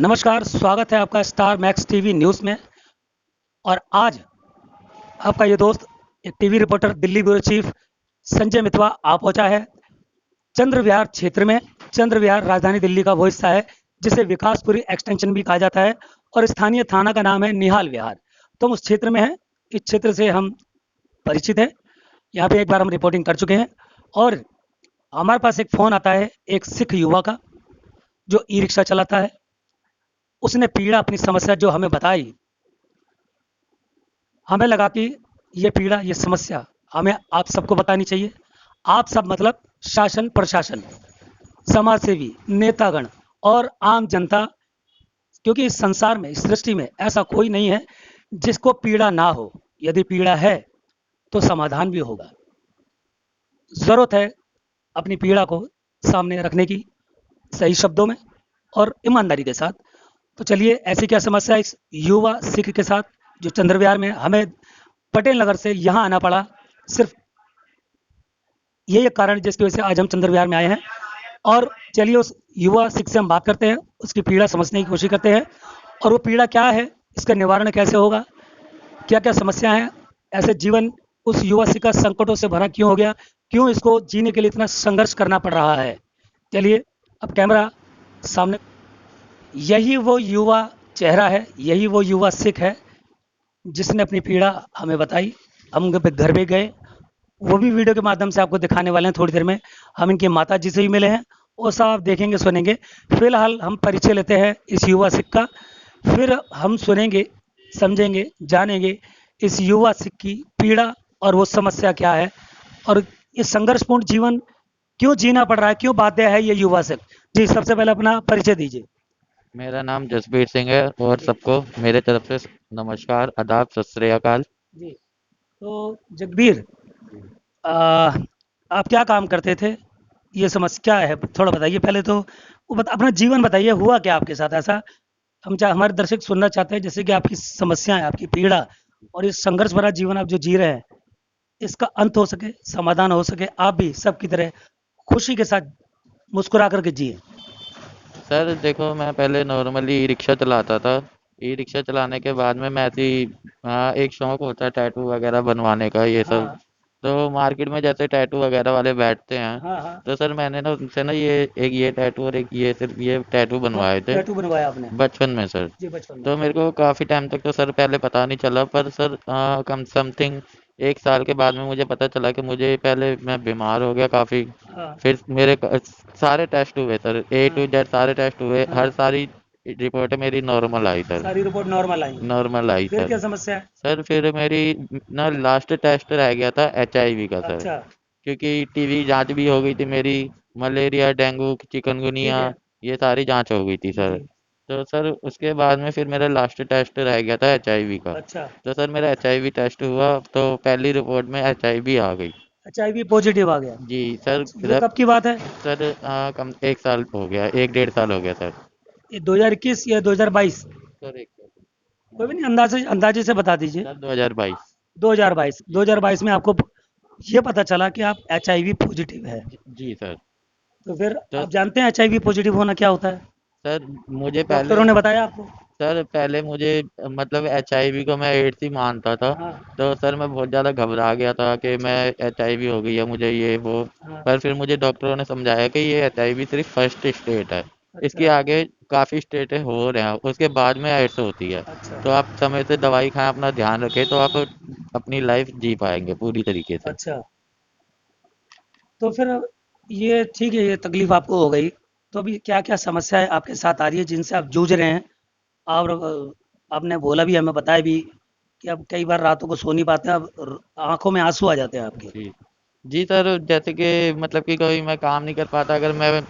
नमस्कार, स्वागत है आपका स्टार मैक्स टीवी न्यूज़ में। और आज आपका ये दोस्त एक TV reporter Delhi bureau chief Sanjay मितवा आ पहुंचा है चंद्र विहार क्षेत्र में। चंद्र विहार राजधानी दिल्ली का वो हिस्सा है जिसे विकासपुरी एक्सटेंशन भी कहा जाता है और स्थानीय थाना का नाम है निहाल विहार। तो हम उस क्षेत्र में हैं, इस क्षेत्र से हम परिचित हैं। यहाँ पे एक बार हम रिपोर्टिंग कर चुके हैं और हमारे पास एक फ़ोन आता है एक सिख युवा का जो ई रिक्शा चलाता है। उसने पीड़ा अपनी समस्या जो हमें बताई, हमें लगा कि ये पीड़ा, ये समस्या हमें आप सबको बतानी चाहिए। आप सब मतलब शासन प्रशासन, समाज सेवी, नेतागण और आम जनता, क्योंकि इस संसार में, इस सृष्टि में ऐसा कोई नहीं है जिसको पीड़ा ना हो। यदि पीड़ा है तो समाधान भी होगा। ज़रूरत है अपनी पीड़ा को सामने रखने की, सही शब्दों में और ईमानदारी के साथ। तो चलिए, ऐसी क्या समस्या है इस युवा सिख के साथ जो चंद्र विहार में, हमें पटेल नगर से यहाँ आना पड़ा। सिर्फ यही एक कारण जिसकी वजह से आज हम चंद्र विहार में आए हैं। और चलिए उस युवा सिख से हम बात करते हैं, उसकी पीड़ा समझने की कोशिश करते हैं और वो पीड़ा क्या है, इसका निवारण कैसे होगा, क्या क्या समस्या हैं, ऐसे जीवन उस युवा सिख का संकटों से भरा क्यों हो गया, क्यों इसको जीने के लिए इतना संघर्ष करना पड़ रहा है। चलिए, अब कैमरा सामने। यही वो युवा चेहरा है, यही वो युवा सिख है जिसने अपनी पीड़ा हमें बताई। हम उनके घर पे गए, वो भी वीडियो के माध्यम से आपको दिखाने वाले हैं थोड़ी देर में। हम इनकी माता जी से भी मिले हैं, वो सब आप देखेंगे सुनेंगे। फिलहाल हम परिचय लेते हैं इस युवा सिख का, फिर हम सुनेंगे, समझेंगे, जानेंगे इस युवा सिख की पीड़ा और वो समस्या क्या है और ये संघर्षपूर्ण जीवन क्यों जीना पड़ रहा है, क्यों बाध्य है ये युवा सिख। जी, सबसे पहले अपना परिचय दीजिए। मेरा नाम जसबीर सिंह है और जी सबको मेरे तरफ से नमस्कार, आदाब, सत श्री अकाल। जी। तो जगबीर, आ, आप क्या काम करते थे, ये समस्या क्या है, थोड़ा बताइए पहले तो। अपना जीवन बताइए, हुआ क्या आपके साथ ऐसा। हमारे दर्शक सुनना चाहते हैं जैसे कि आपकी समस्याएं, आपकी पीड़ा और ये संघर्ष भरा जीवन आप जो जी रहे हैं, इसका अंत हो सके, समाधान हो सके, आप भी सबकी तरह खुशी के साथ मुस्कुरा करके जिए। सर देखो, मैं पहले नॉर्मली ई रिक्शा चलाता था। ई रिक्शा चलाने के बाद में मैं ऐसी एक शौक होता है टैटू वगैरह बनवाने का, ये सब। हाँ तो मार्केट में जैसे टैटू वगैरह वाले बैठते हैं, हाँ हाँ। तो सर मैंने ना उनसे ना ये टैटू और एक ये सिर्फ ये टैटू बनवाए थे टैटू बनवाया आपने? बचपन में सर। जी, बचपन में। तो मेरे को काफ़ी टाइम तक तो सर पहले पता नहीं चला, पर सर कम समथिंग 1 साल के बाद में मुझे पता चला कि मुझे, पहले मैं बीमार हो गया काफ़ी। हाँ फिर सारे टेस्ट हुए सर, ए हाँ टू जेड सारे टेस्ट हुए, हर हाँ। सारी रिपोर्ट मेरी नॉर्मल आई सर। सारी रिपोर्ट नॉर्मल आई? नॉर्मल आई फिर सर। क्या समस्या है? सर फिर मेरी ना लास्ट टेस्ट रह गया था एचआईवी का सर, अच्छा। क्योंकि टीवी जांच भी हो गई थी मेरी, मलेरिया, डेंगू, ठीक चिकनगुनिया, है। ये सारी जांच हो गई थी सर। जी। तो सर उसके बाद में फिर मेरा लास्ट टेस्ट रह गया था एचआईवी का। अच्छा। तो सर मेरा एचआईवी टेस्ट हुआ तो पहली रिपोर्ट में एचआईवी आ गई। अच्छा, आईवी पॉजिटिव आ गया? जी सर। अच्छा, ये कब की बात है? सर कम 1 साल हो गया, 1 डेढ़ साल हो गया सर। ये 2021 या 2022? सर एक सेकंड। कोई भी नहीं, अंदाजे अंदाजे से बता दीजिए। सर 2022। 2022, 2022 में आपको ये पता चला कि आप एचआईवी पॉजिटिव है। जी सर। तो फिर तो आप जानते हैं एचआईवी पॉजिटिव होना क्या होता है? सर मुझे पहले, डॉक्टरों ने बताया आपको? सर पहले मुझे मतलब एचआईवी को मैं एड्स ही मानता था। हाँ तो सर मैं बहुत ज़्यादा घबरा गया था कि मैं एचआईवी हो गई है मुझे, ये वो। हाँ। पर फिर मुझे डॉक्टरों ने समझाया कि ये एचआईवी सिर्फ फर्स्ट स्टेट है, इसके अच्छा आगे काफ़ी स्टेटें हो रहे हैं, उसके बाद में एड्स होती है। अच्छा तो आप समय से दवाई खाएं, अपना ध्यान रखें, तो आप अपनी लाइफ जी पाएंगे पूरी तरीके से। अच्छा। तो फिर ये ठीक है, ये तकलीफ आपको हो गई। तो अभी क्या क्या समस्याएं आपके साथ आ रही है जिनसे आप जूझ रहे हैं? और आपने बोला भी, हमें बताया भी कि अब कई बार रातों को सो नहीं पाते हैं, अब आंखों में आंसू आ जाते हैं आपके। जी। जी सर, जैसे कि मतलब कि कोई मैं काम नहीं कर पाता, अगर मैं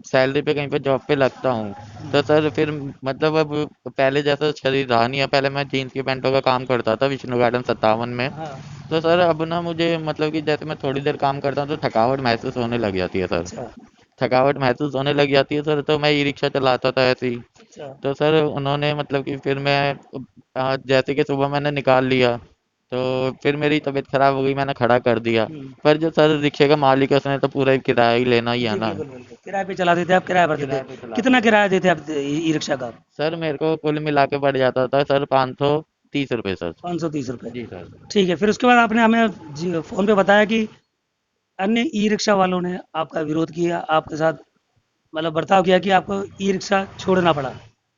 सैलरी पे कहीं पे जॉब पे लगता हूँ, तो सर फिर मतलब अब पहले जैसा शरीर रहा नहीं है। पहले मैं जीन्स की पैंटों का काम करता था विष्णु गार्डन 57 में। हाँ। तो सर अब ना मुझे मतलब कि जैसे मैं थोड़ी देर काम करता हूँ तो थकावट महसूस होने लग जाती है सर। अच्छा थकावट महसूस होने लग जाती है सर, तो मैं ई रिक्शा चलाता था ऐसे ही। अच्छा। तो सर उन्होंने मतलब कि फिर मैं जैसे कि सुबह मैंने निकाल लिया, तो फिर मेरी तबीयत खराब हो गई, मैंने खड़ा कर दिया। हम्म, पर जो सर रिक्शे का मालिक है उसने तो पूरा ही किराया ही लेना ही है जी ना। बिल्कुल बिल्कुल, किराए पे चलाते थे आप, किराया भरते थे। किराए पे चलाते कितना थे। किराया देते आप ई रिक्शा का? सर मेरे को कुल मिला के पड़ जाता था सर 530 रुपये सर। 530 रुपये। जी सर। ठीक है, फिर उसके बाद आपने हमें फ़ोन पे बताया कि अन्य ई रिक्शा वालों ने आपका विरोध किया, आपके साथ मतलब बर्ताव किया कि आपको ई रिक्शा छोड़ना पड़ा।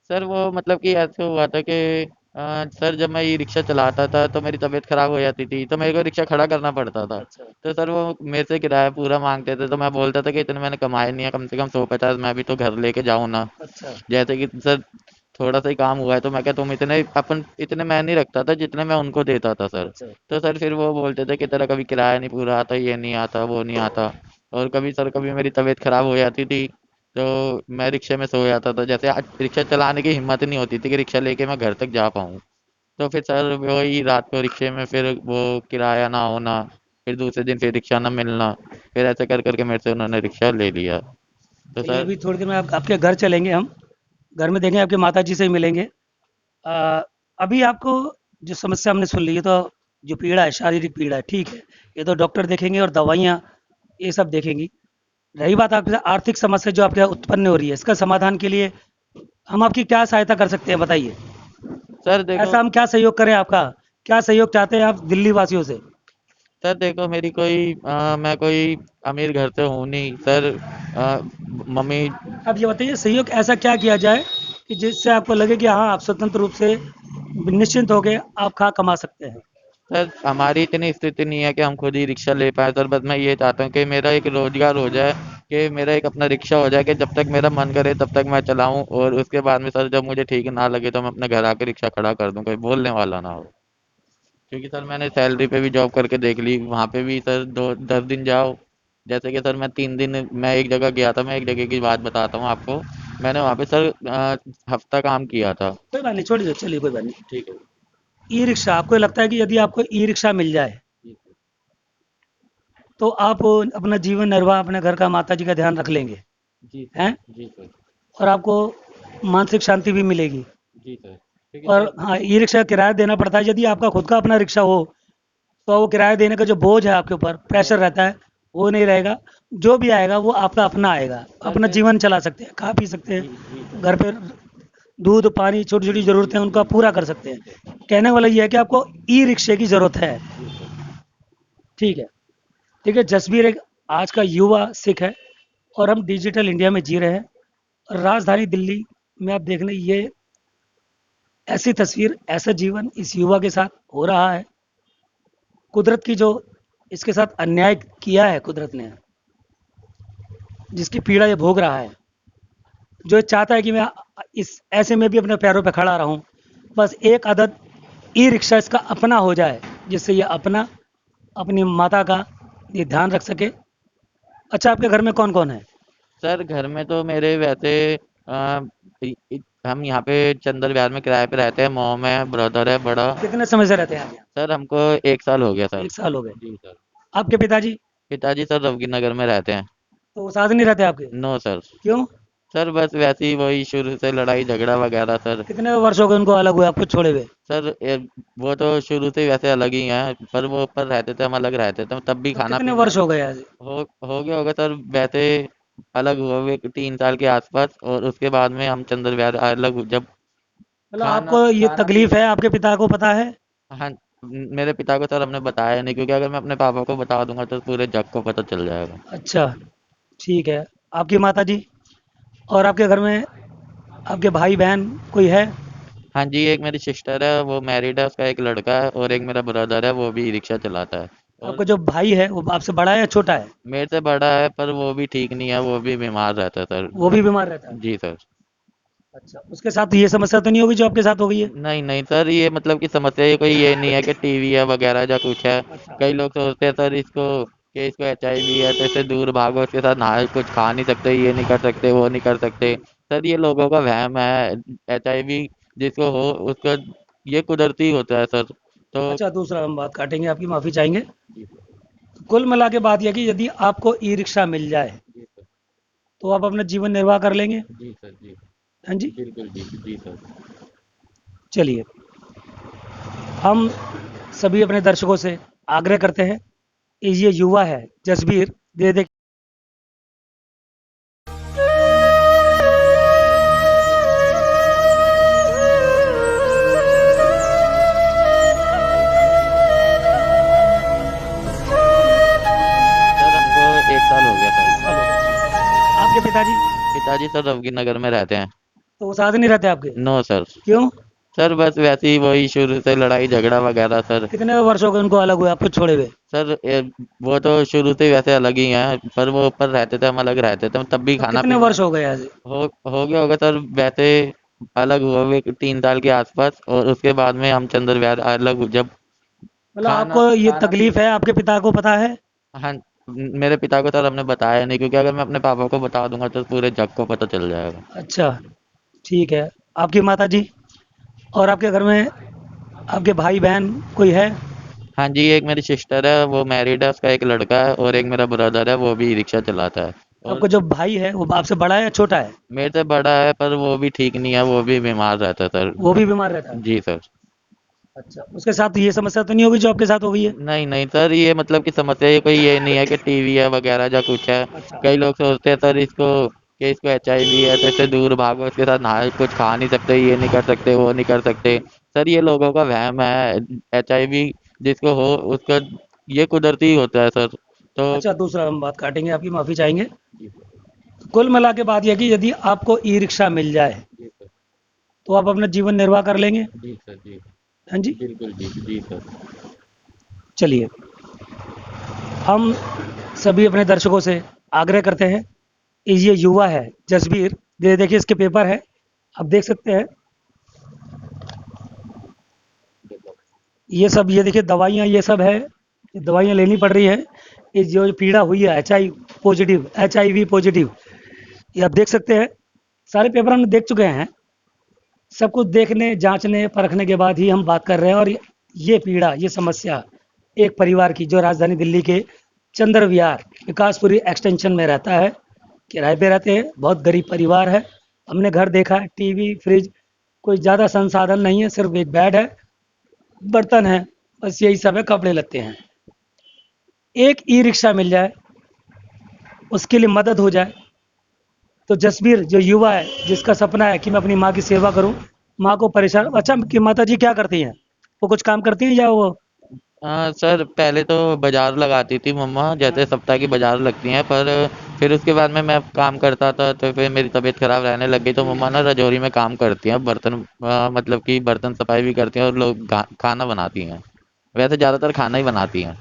सर वो मतलब कि ऐसे हुआ था कि सर जब मैं ये रिक्शा चलाता था तो मेरी तबीयत खराब हो जाती थी तो मेरे को रिक्शा खड़ा करना पड़ता था। अच्छा, तो सर वो मेरे से किराया पूरा मांगते थे तो मैं बोलता था कि इतने मैंने कमाए नहीं है, कम से कम 150 मैं भी तो घर लेके जाऊँ ना। अच्छा, जैसे कि सर थोड़ा सा ही काम हुआ है तो मैं क्या तुम इतने अपन इतने मैं नहीं रखता था जितने मैं उनको देता था सर। अच्छा, तो सर फिर वो बोलते थे कि तेरा कभी किराया नहीं पूरा आता, ये नहीं आता, वो नहीं आता। और कभी सर कभी मेरी तबीयत खराब हो जाती थी तो मैं रिक्शे में सो जाता था। जैसे आज रिक्शा चलाने की हिम्मत नहीं होती थी कि रिक्शा लेके मैं घर तक जा पाऊँ। तो फिर सर वही रात को रिक्शे में फिर वो किराया ना होना, फिर दूसरे दिन फिर रिक्शा ना मिलना, फिर ऐसे कर करके मेरे से उन्होंने रिक्शा ले लिया। तो चलिए सर अभी थोड़ी देर में आपके घर चलेंगे हम, घर में देखेंगे आपकी माताजी से ही मिलेंगे। अ, अभी आपको जो समस्या हमने सुन ली है, तो जो पीड़ा है शारीरिक पीड़ा है, ठीक है, ये तो डॉक्टर देखेंगे और दवाइयाँ ये सब देखेंगी। रही बात आपके आर्थिक समस्या जो आपके उत्पन्न हो रही है, इसका समाधान के लिए हम आपकी क्या सहायता कर सकते हैं बताइए? सर देखो ऐसा हम क्या सहयोग करें आपका? क्या सहयोग चाहते हैं आप दिल्ली वासियों से? सर देखो मेरी कोई मैं कोई अमीर घर से हूँ नहीं सर। मम्मी। आप ये बताइए सहयोग ऐसा क्या किया जाए कि जिससे आपको लगे कि हाँ, आप स्वतंत्र रूप से निश्चिंत होके आप खा कमा सकते हैं? सर हमारी इतनी स्थिति नहीं है कि हम खुद ही रिक्शा ले पाए सर। बस मैं ये चाहता हूँ कि मेरा एक रोजगार हो जाए, कि मेरा एक अपना रिक्शा हो जाए कि जब तक मेरा मन करे तब तक मैं चलाऊं, और उसके बाद में सर जब मुझे ठीक ना लगे तो मैं अपने घर आके रिक्शा खड़ा कर दूं, कोई बोलने वाला ना हो। क्योंकि सर मैंने सैलरी पे भी जॉब करके देख ली, वहाँ पे भी सर 2 10 दिन जाओ। जैसे कि सर मैं 3 दिन मैं एक जगह गया था, मैं एक जगह की बात बताता हूँ आपको। मैंने वहाँ पे सर हफ्ता काम किया था। कोई बात नहीं, छोड़िए, चलिए कोई बात नहीं। ठीक है। ई रिक्शा, आपको लगता है कि यदि आपको ई रिक्शा मिल जाए जी सर। तो आप अपना जीवन निर्वाह, अपने घर का, माता जी का ध्यान रख लेंगे, जी सर। हैं? जी सर। और आपको मानसिक शांति भी मिलेगी। जी सर। क्योंकि और सर। हाँ, ई रिक्शा किराया देना पड़ता है, यदि आपका खुद का अपना रिक्शा हो तो वो किराया देने का जो बोझ है आपके ऊपर, प्रेशर रहता है, वो नहीं रहेगा। जो भी आएगा वो आपका अपना आएगा, सर अपना फिर। जीवन चला सकते हैं, खा पी सकते जी जी हैं, सर। घर पे दूध पानी छोटी छोटी ज़रूरतें हैं उनका पूरा कर सकते जी हैं। सर। कहने वाला ये है कि आपको ई रिक्शे की ज़रूरत है। जी सर। ठीक है। देखिए, जसबीर एक आज का युवा सिख है और हम डिजिटल इंडिया में जी रहे हैं। और राजधानी दिल्ली में आप देख लें, ये ऐसी तस्वीर, ऐसा जीवन इस युवा के साथ हो रहा है। कुदरत की जो इसके साथ अन्याय किया है कुदरत ने, जिसकी पीड़ा ये भोग रहा है, जो ये चाहता है कि मैं इस ऐसे में भी अपने पैरों पे खड़ा रहूं, बस एक आदत ई रिक्शा इसका अपना हो जाए, जिससे ये अपना अपनी माता का ये ध्यान रख सके। अच्छा, आपके घर में कौन कौन है? सर घर में तो मेरे वैसे हम यहाँ पे चंदर विहार में किराए पे रहते हैं। मॉम है, ब्रदर है बड़ा। कितने समय से रहते हैं आप यहाँ? सर हमको 1 साल हो गया सर। 1 साल हो गए। जी सर। आपके पिताजी? पिताजी सर रवगी नगर में रहते हैं। तो वो साथ नहीं रहते आपके? No sir. क्यों? सर बस वैसे ही वही शुरू से लड़ाई झगड़ा वगैरह सर। कितने वर्ष हो गए उनको अलग हुए, आपको छोड़े हुए? सर वो तो शुरू से ही वैसे अलग ही हैं, पर वो ऊपर रहते थे हम अलग रहते थे, तब भी तो खाना कितने पीना वर्ष हो गए आज? हो गया होगा सर वैसे। अलग हुए हुए 3 साल के आसपास, और उसके बाद में हम चंद्र विहार अलग जब मतलब खाना आपको ये खाना तकलीफ है, आपके पिता को पता है? हाँ। मेरे पिता को सर हमने बताया नहीं, क्योंकि अगर मैं अपने पापा को बता दूंगा तो पूरे जग को पता चल जाएगा। अच्छा, ठीक है। आपकी माता जी और आपके घर में आपके भाई बहन कोई है? हाँ जी, एक मेरी सिस्टर है वो मैरिड है, उसका एक लड़का है, और एक मेरा ब्रदर है वो भी रिक्शा चलाता है। और आपका जो भाई है वो आपसे बड़ा है या छोटा है? मेरे से बड़ा है पर वो भी ठीक नहीं है, वो भी बीमार रहता है सर। वो भी बीमार रहता है? जी सर। अच्छा, उसके साथ ये समस्या तो नहीं होगी जो आपके साथ हो गई है? नहीं नहीं सर, ये मतलब कि समस्या ये कोई ये नहीं है कि टीवी है वगैरह या कुछ है। अच्छा, कई लोग सोचते हैं सर इसको कि इसको HIV है तो इससे दूर भागो, इसके साथ ना कुछ खा नहीं सकते, ये नहीं कर सकते, वो नहीं कर सकते। सर ये लोगों का वहम है। HIV जिसको हो उसका ये कुदरती होता है सर। तो अच्छा, दूसरा हम बात काटेंगे, आपकी माफ़ी चाहेंगे। जी सर। कुल मिला के बात यह कि यदि आपको ई रिक्शा मिल जाए जी सर। तो आप अपना जीवन निर्वाह कर लेंगे? जी सर। जी। हाँ जी। बिल्कुल जी। जी सर। चलिए, हम सभी अपने दर्शकों से आग्रह करते हैं, ये युवा है जसबीर, दे दे सर हमको 1 साल हो गया सर। साल हो गए। आपके पिताजी? पिताजी सर रवगी नगर में रहते हैं। तो वो साथ नहीं रहते आपके? No sir. क्यों? सर बस वैसे ही वही शुरू से लड़ाई झगड़ा वगैरह सर। कितने वर्ष हो गए उनको अलग हुए, आपको छोड़े हुए? सर वो तो शुरू से ही वैसे अलग ही हैं, पर वो ऊपर रहते थे, हम अलग रहते थे, तब भी तो खाना कितने पीना वर्ष हो गए ऐसे? हो गया होगा सर वैसे। अलग हुए हुए 3 साल के आसपास, और उसके बाद में हम चंद्र अलग जब मतलब खाना आपको ये खाना तकलीफ है, आपके पिता को पता है? हाँ, मेरे पिता को सर हमने बताया नहीं, क्योंकि अगर मैं अपने पापा को बता दूंगा तो पूरे जग को पता चल जाएगा। अच्छा, ठीक है। आपकी माता जी और आपके घर में आपके भाई बहन कोई है? हाँ जी, एक मेरी सिस्टर है, वो मैरिड है, उसका एक लड़का है, और एक मेरा ब्रदर है, वो भी रिक्शा चलाता है। और आपका जो भाई है वो आपसे बड़ा है या छोटा है? मेरे से बड़ा है, पर वो भी ठीक नहीं है, वो भी बीमार रहता है सर। वो भी बीमार रहता है? जी सर। अच्छा, उसके साथ ये समस्या तो नहीं होगी जो आपके साथ हो गई है? नहीं नहीं सर, ये मतलब कि समस्या ये कोई ये नहीं है कि टीवी है वगैरह या कुछ है। अच्छा। कई लोग सोचते हैं सर इसको कि इसको एचआईवी है तो इससे दूर भागो, इसके साथ ना कुछ खा नहीं सकते, ये नहीं कर सकते, वो नहीं कर सकते। सर ये लोगों का वहम है। एचआईवी जिसको हो उसका ये कुदरती होता है सर। तो अच्छा, दूसरा हम बात काटेंगे, आपकी माफ़ी चाहेंगे। कुल मिला के बात यह कि यदि आपको ई रिक्शा मिल जाए जी सर। तो आप अपना जीवन निर्वाह कर लेंगे? जी सर। जी हाँ जी। बिल्कुल। जी जी सर। चलिए, हम सभी अपने दर्शकों से आग्रह करते हैं, ये युवा है जसबीर, देखिए इसके पेपर है, आप देख सकते हैं। ये देखिए दवाइयाँ, ये सब है, ये दवाइयाँ लेनी पड़ रही है। ये जो पीड़ा हुई है एच आई वी पॉजिटिव, ये आप देख सकते हैं। सारे पेपर हम देख चुके हैं। सब कुछ देखने, जांचने, परखने के बाद ही हम बात कर रहे हैं। और ये पीड़ा, ये समस्या एक परिवार की जो राजधानी दिल्ली के चंद्र विहार विकासपुरी एक्सटेंशन में रहता है, किराए पे रहते हैं, बहुत गरीब परिवार है। हमने घर देखा है, टीवी, फ्रिज, कोई ज़्यादा संसाधन नहीं है, सिर्फ एक बेड है, बर्तन है, बस यही सब है, कपड़े लगते हैं। एक ई रिक्शा मिल जाए, उसके लिए मदद हो जाए, तो जसबीर जो युवा है, जिसका सपना है कि मैं अपनी माँ की सेवा करूं, माँ को परेशान। अच्छा, कि माता जी क्या करती हैं? वो कुछ काम करती हैं या वो? हाँ सर, पहले तो बाजार लगाती थी मम्मा, जैसे सप्ताह की बाजार लगती हैं, पर फिर उसके बाद में मैं काम करता था, तो फिर मेरी तबीयत खराब रहने लग गई, तो मम्मा ना रजौरी में काम करती हैं, बर्तन मतलब कि बर्तन सफाई भी करती हैं, और लोग खाना बनाती हैं। वैसे ज़्यादातर खाना ही बनाती हैं।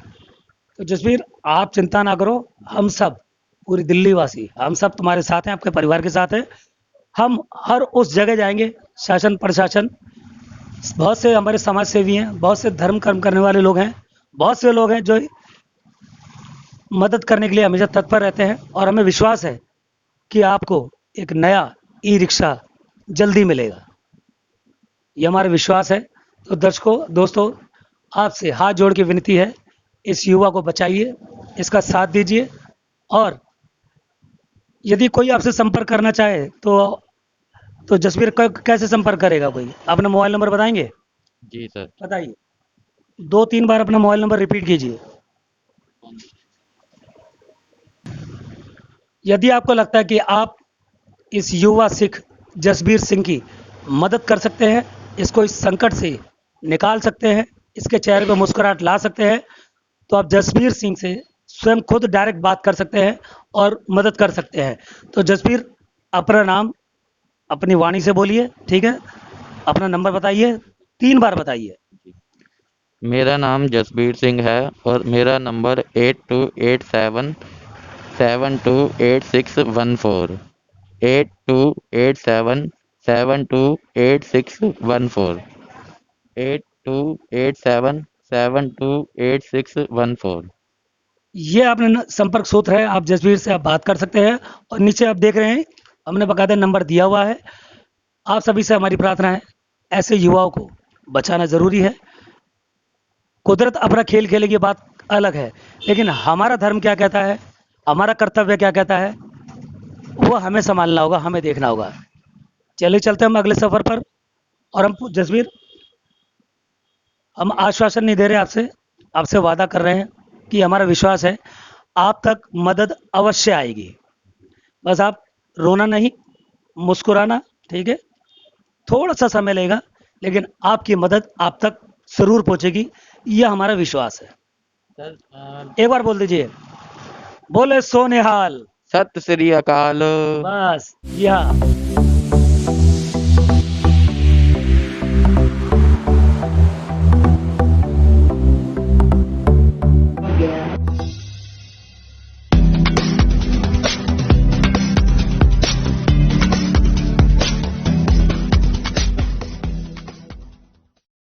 तो जसबीर, आप चिंता ना करो, जी हम सब, पूरी दिल्ली वासी, हम सब तुम्हारे साथ हैं, आपके परिवार के साथ हैं। हम हर उस जगह जाएंगे, शासन प्रशासन, बहुत से हमारे समाज सेवी हैं, बहुत से धर्म कर्म करने वाले लोग हैं, बहुत से लोग हैं जो मदद करने के लिए हमेशा तत्पर रहते हैं। और हमें विश्वास है कि आपको एक नया ई रिक्शा जल्दी मिलेगा, ये हमारा विश्वास है। तो दर्शकों, दोस्तों, आपसे हाथ जोड़ के विनती है, इस युवा को बचाइए, इसका साथ दीजिए। और यदि कोई आपसे संपर्क करना चाहे तो जसबीर कैसे संपर्क करेगा कोई? अपना मोबाइल नंबर बताएंगे? जी सर। बताइए, 2-3 बार अपना मोबाइल नंबर रिपीट कीजिए। यदि आपको लगता है कि आप इस युवा सिख जसबीर सिंह की मदद कर सकते हैं, इसको इस संकट से निकाल सकते हैं, इसके चेहरे पर मुस्कुराहट ला सकते हैं, तो आप जसबीर सिंह से स्वयं खुद डायरेक्ट बात कर सकते हैं और मदद कर सकते हैं। तो जसबीर, अपना नाम अपनी वाणी से बोलिए, ठीक है? अपना नंबर बताइए, 3 बार बताइए। मेरा नाम जसबीर सिंह है, और मेरा नंबर 8287728614। 8287728614। 8287728614। ये आपने संपर्क सूत्र है, आप जसबीर से आप बात कर सकते हैं। और नीचे आप देख रहे हैं, हमने बकायदा नंबर दिया हुआ है। आप सभी से हमारी प्रार्थना है, ऐसे युवाओं को बचाना ज़रूरी है। कुदरत अपना खेल खेलेगी, बात अलग है, लेकिन हमारा धर्म क्या कहता है, हमारा कर्तव्य क्या कहता है, वो हमें संभालना होगा, हमें देखना होगा। चलिए चलते हैं हम अगले सफ़र पर। और हम जसबीर, हम आश्वासन नहीं दे रहे आपसे, आपसे वादा कर रहे हैं कि हमारा विश्वास है आप तक मदद अवश्य आएगी। बस आप रोना नहीं, मुस्कुराना, ठीक है? थोड़ा-सा समय लेगा, लेकिन आपकी मदद आप तक ज़रूर पहुँचेगी, यह हमारा विश्वास है। सर एक बार बोल दीजिए, बोले सो निहाल। सत श्री अकाल। बस, यह